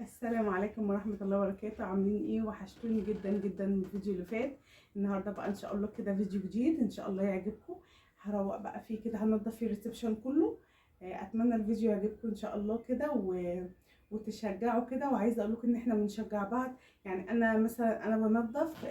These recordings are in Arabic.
السلام عليكم ورحمة الله وبركاته. عاملين ايه؟ وحشتوني جدا جدا من الفيديو اللي فات. النهارده بقى ان شاء الله كده فيديو جديد ان شاء الله يعجبكم. هروق بقى فيه كده، هنضف فيه الريسبشن كله. اتمنى الفيديو يعجبكم ان شاء الله كده وتشجعوا كده. وعايزه اقول لكم ان احنا بنشجع بعض. يعني انا مثلا انا بنضف،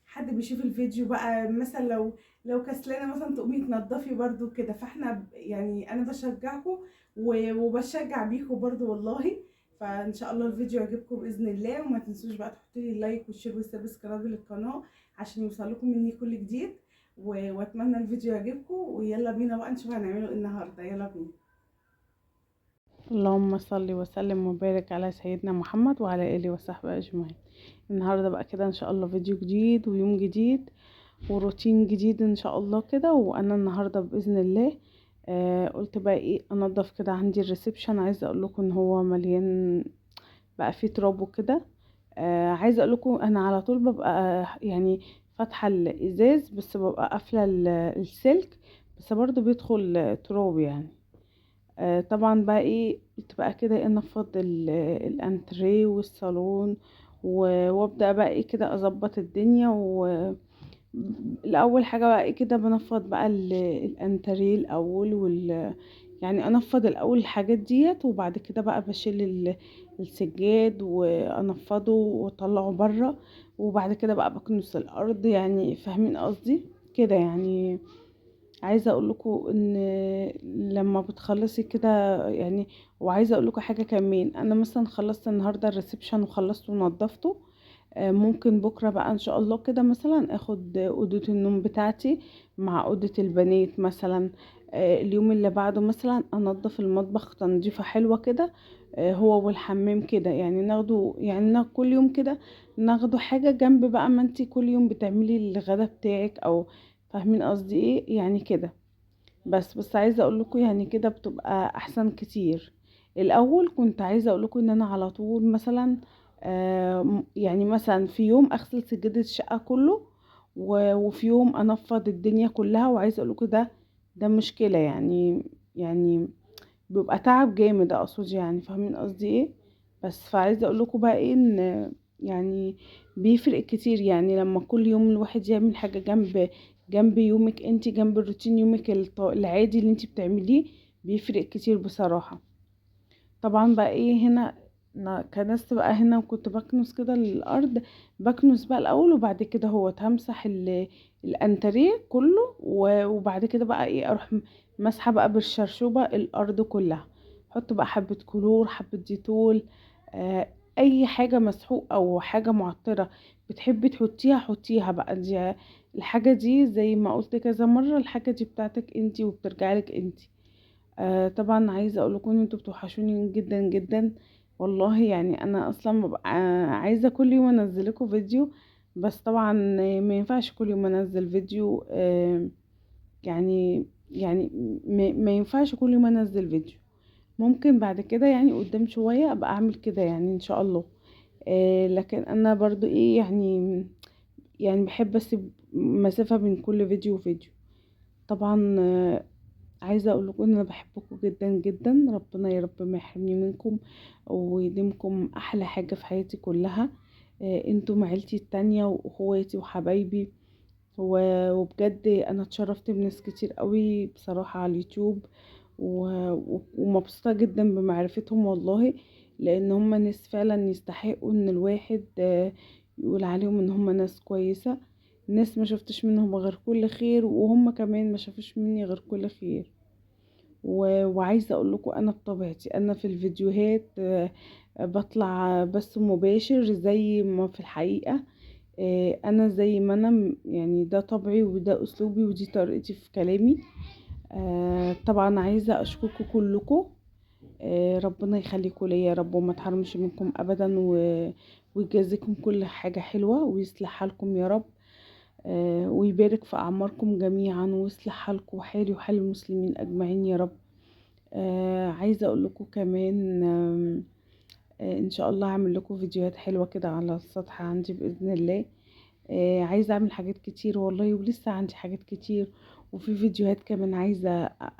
حد بيشوف الفيديو بقى مثلا لو كسلانه مثلا تقومي تنضفي برده كده، فاحنا يعني انا بشجعكم وبشجع بيكم برده والله. فان شاء الله الفيديو يعجبكم باذن الله، وما تنسوش بقى تحطوا لي اللايك والشير والسبسكرايب للقناه عشان يوصلكم مني كل جديد. واتمنى الفيديو يعجبكم، ويلا بينا بقى نشوف هنعمله النهارده. يلا بينا. اللهم صل وسلم وبارك على سيدنا محمد وعلى اله وصحبه اجمعين. النهارده بقى كده ان شاء الله فيديو جديد ويوم جديد وروتين جديد ان شاء الله كده. وانا النهارده باذن الله قلت بقى ايه انضف كده عندي الريسبشن. عايزه اقول لكم ان هو مليان بقى فيه تراب وكده. عايزه اقول لكم انا على طول ببقى يعني فاتحه الازاز، بس ببقى قافله السلك، بس برضو بيدخل تراب يعني. طبعا بقى ايه قلت بقى كده إيه، انفض الانتريه والصالون وابدا بقى ايه كده اظبط الدنيا. الاول حاجه بقى ايه كده بنفض بقى الانتريه الاول يعني انفض الاول الحاجات ديت، وبعد كده بقى بشيل السجاد وانفضه واطلعه بره، وبعد كده بقى بكنس الارض. يعني فاهمين قصدي كده يعني. عايزه اقول لكم ان لما بتخلصي كده يعني. وعايزه اقول لكم حاجه كمان، انا مثلا خلصت النهارده الريسبشن وخلصته ونضفته. ممكن بكره بقى ان شاء الله كده مثلا اخد اوضه النوم بتاعتي مع اوضه البنات مثلا. اليوم اللي بعده مثلا انضف المطبخ تنظيفه حلوه كده. هو والحمام كده يعني ناخده، يعني كل يوم كده ناخده حاجه جنب بقى ما انتي كل يوم بتعملي الغدا بتاعك، او فاهمين قصدي ايه يعني كده. بس عايزه اقول لكم يعني كده بتبقى احسن كتير. الاول كنت عايزه اقول لكم ان انا على طول مثلا يعني مثلا في يوم اغسل سجاده الشقه كله، وفي يوم انفض الدنيا كلها. وعايزه اقول لكم ده مشكله يعني بيبقى تعب جامد اقصد، يعني فاهمين قصدي ايه. بس فعايزه اقول لكم بقى ايه ان يعني بيفرق كتير، يعني لما كل يوم الواحد يعمل حاجه جنب يومك انت، جنب الروتين يومك العادي اللي انت بتعمليه، بيفرق كتير بصراحه. طبعا بقى ايه هنا أنا كنست بقى هنا وكنت بكنس كده الارض. بكنس بقى الاول، وبعد كده هو همسح الانتريه كله، وبعد كده بقى ايه اروح مسحه بقى بالشرشوبه الارض كلها. احط بقى حبه كلور، حبه ديتول، اي حاجه مسحوق او حاجه معطره بتحبي تحطيها حطيها بقى. دي الحاجه دي زي ما قلت كذا مره، الحاجه دي بتاعتك انتي وبترجعلك انتي. طبعا عايزه اقول لكم ان انتوا بتوحشوني جدا جدا والله. يعني انا اصلا ببقى عايزه كل يوم انزل لكم فيديو، بس طبعا ما ينفعش كل يوم انزل فيديو. يعني ما ينفعش كل يوم انزل فيديو. ممكن بعد كده يعني قدام شويه ابقى اعمل كده يعني ان شاء الله. لكن انا برضو ايه يعني بحب اسيب مسافه بين كل فيديو وفيديو. طبعا عايزه اقول لكم ان انا بحبكم جدا جدا. ربنا يا رب ما يحرمني منكم ويديمكم احلى حاجه في حياتي كلها. انتم عيلتي التانية واخواتي وحبايبي. وبجد انا اتشرفت بناس كتير قوي بصراحه على اليوتيوب، ومبسوطه جدا بمعرفتهم والله. لان هم ناس فعلا يستحقوا ان الواحد يقول عليهم ان هم ناس كويسه. ناس ما شفتش منهم غير كل خير، وهم كمان ما شافوش مني غير كل خير. وعايزه اقول لكم انا بطبيعتي انا في الفيديوهات بطلع بس مباشر زي ما في الحقيقه. انا زي ما انا يعني ده طبعي وده اسلوبي ودي طريقتي في كلامي. طبعا عايزه اشكركم كلكم. ربنا يخليكم ليا يا رب، وما تحرمش منكم ابدا ويجازيكم كل حاجه حلوه ويصلح حالكم يا رب. ويبارك في اعماركم جميعا ويصلح حالكم وحالي وحال المسلمين اجمعين يا رب. عايزه اقول لكم كمان ان شاء الله هعمل لكم فيديوهات حلوه كده على السطح عندي باذن الله. عايزه اعمل حاجات كتير والله، ولسه عندي حاجات كتير وفي فيديوهات كمان عايزة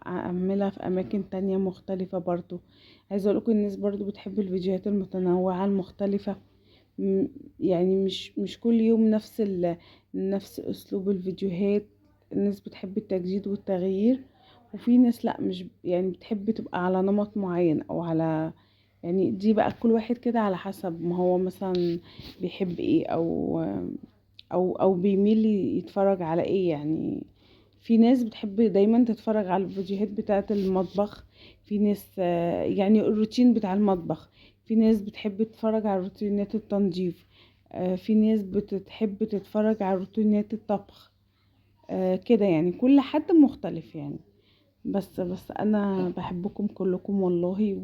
اعملها في اماكن تانية مختلفة برضو. عايزة اقولكم الناس برضو بتحب الفيديوهات المتنوعة المختلفة. م- يعني مش كل يوم نفس اسلوب الفيديوهات. الناس بتحب التجديد والتغيير، وفي ناس لا، مش يعني بتحب تبقى على نمط معين او على، يعني دي بقى كل واحد كده على حسب ما هو مثلا بيحب ايه، او بيميل يتفرج على ايه يعني. في ناس بتحب دايما تتفرج على الفيديوهات بتاعة المطبخ. في ناس يعني الروتين بتاع المطبخ. في ناس بتحب تتفرج على روتينات التنظيف. في ناس بتحب تتفرج على روتينات الطبخ. كده يعني كل حد مختلف يعني. بس انا بحبكم كلكم والله،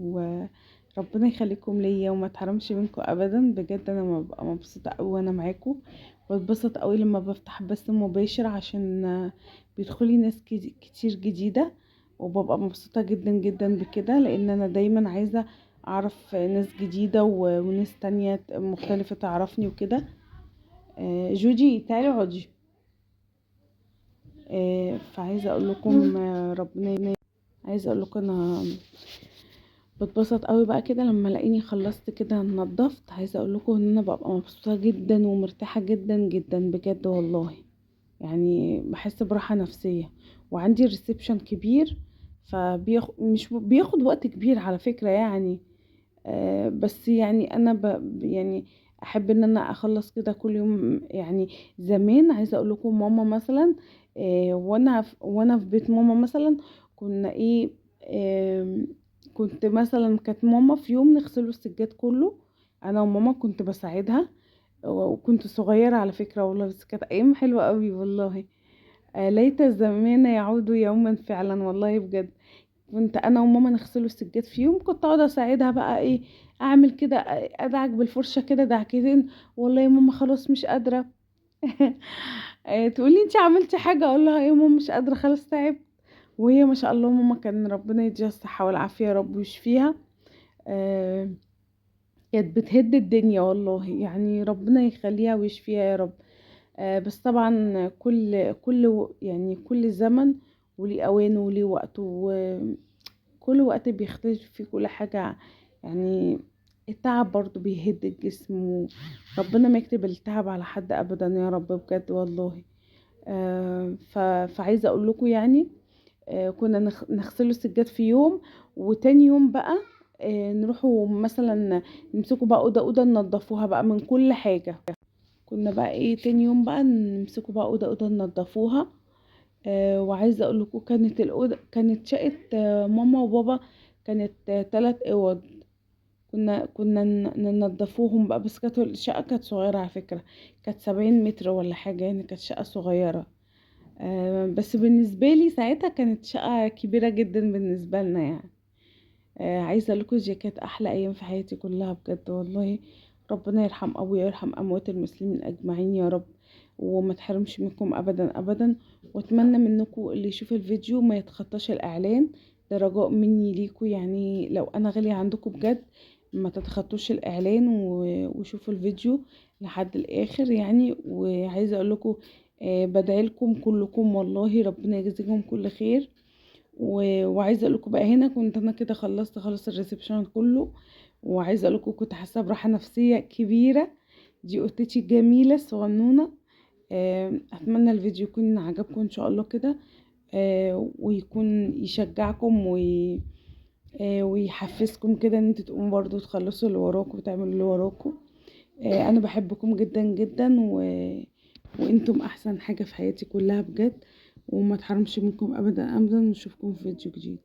وربنا يخليكم ليا وما تحرمش منكم ابدا. بجد انا ببقى مبسوطه قوي وانا معاكم، واتبسط قوي لما بفتح بث مباشر عشان بيدخلي ناس كتير جديده. وببقى مبسوطه جدا جدا بكده، لان انا دايما عايزه اعرف ناس جديده وناس تانية مختلفه تعرفني وكده. جودي تعالي اقعدي. فعايزه اقول لكم عايزه اقول لكم انا بتبسط قوي بقى كده لما الاقيني خلصت كده نظفت. عايزه اقول لكم ان انا ببقى مبسوطه جدا ومرتاحه جدا جدا بجد والله. يعني بحس براحه نفسيه. وعندي ريسبشن كبير، مش بياخد وقت كبير على فكره يعني. بس يعني انا يعني احب ان انا اخلص كده كل يوم يعني. زمان عايزه اقول لكم ماما مثلا، وانا في بيت ماما مثلا كنا ايه، آم، كنت مثلا كانت ماما في يوم نغسله السجاد كله. انا وماما كنت بساعدها، وكنت صغيره على فكره والله، بس كانت ايام حلوه قوي والله. ليت الزمان يعود يوما فعلا والله بجد. كنت انا وماما نغسله السجاد في يوم، كنت اقعد اساعدها بقى ايه، اعمل كده، ادعك بالفرشه كده دعكتين. والله يا ماما خلاص مش قادره. تقولي انت عملتي حاجه، اقول لها يا ماما مش قادره خلاص تعبت. وهي ما شاء الله ماما كان ربنا يديها الصحه والعافيه يا رب ويشفيها. آه، كانت بتهد الدنيا والله، يعني ربنا يخليها ويشفيها يا رب. بس طبعا يعني كل زمن وليه اوانه وليه وقته، كل وقت بيختلف في كل حاجة يعني. التعب برضو بيهد الجسم، وربنا ما يكتب التعب على حد ابدا يا رب بجد والله. فعايزة اقول لكم يعني، كنا نغسلوا السجاد في يوم، وتاني يوم بقى نروحوا مثلا نمسكوا بقى اوضه ننضفوها بقى من كل حاجة. كنا بقى ايه تاني يوم بقى نمسكوا بقى اوضه ننضفوها. وعايزه اقول لكم كانت الاوضه، كانت شقه ماما وبابا، كانت 3 اوض. كنا ننضفوهم بقى، بس كانت الشقه كانت صغيره على فكره. كانت 70 متر ولا حاجه يعني، كانت شقه صغيره. بس بالنسبه لي ساعتها كانت شقه كبيره جدا بالنسبه لنا يعني. عايزه اقول لكم دي كانت احلى ايام في حياتي كلها بجد والله. ربنا يرحم ابويا ويرحم اموات المسلمين اجمعين يا رب، وما تحرمش منكم ابدا ابدا. واتمنى منكم اللي يشوف الفيديو ما يتخطاش الاعلان. ده رجاء مني ليكم يعني، لو انا غالية عندكم بجد ما تتخطوش الاعلان وشوفوا الفيديو لحد الاخر يعني. وعايزه اقول لكم بدعي لكم كلكم والله، ربنا يجزيكم كل خير. وعايزه اقول لكم بقى هنا كنت انا كده خلصت خلاص الريسبشن كله. وعايزه اقول لكم كنت حاسه براحه نفسيه كبيره. دي اوضتي الجميله الصغنونه. اتمنى الفيديو يكون عجبكم ان شاء الله كده، ويكون يشجعكم ويحفزكم كده ان انتوا تقوموا برضو تخلصوا اللي وراكم وتعملوا اللي وراكم. انا بحبكم جدا جدا وانتم احسن حاجه في حياتي كلها بجد. وما تحرمش منكم ابدا ابدا. نشوفكم في فيديو جديد.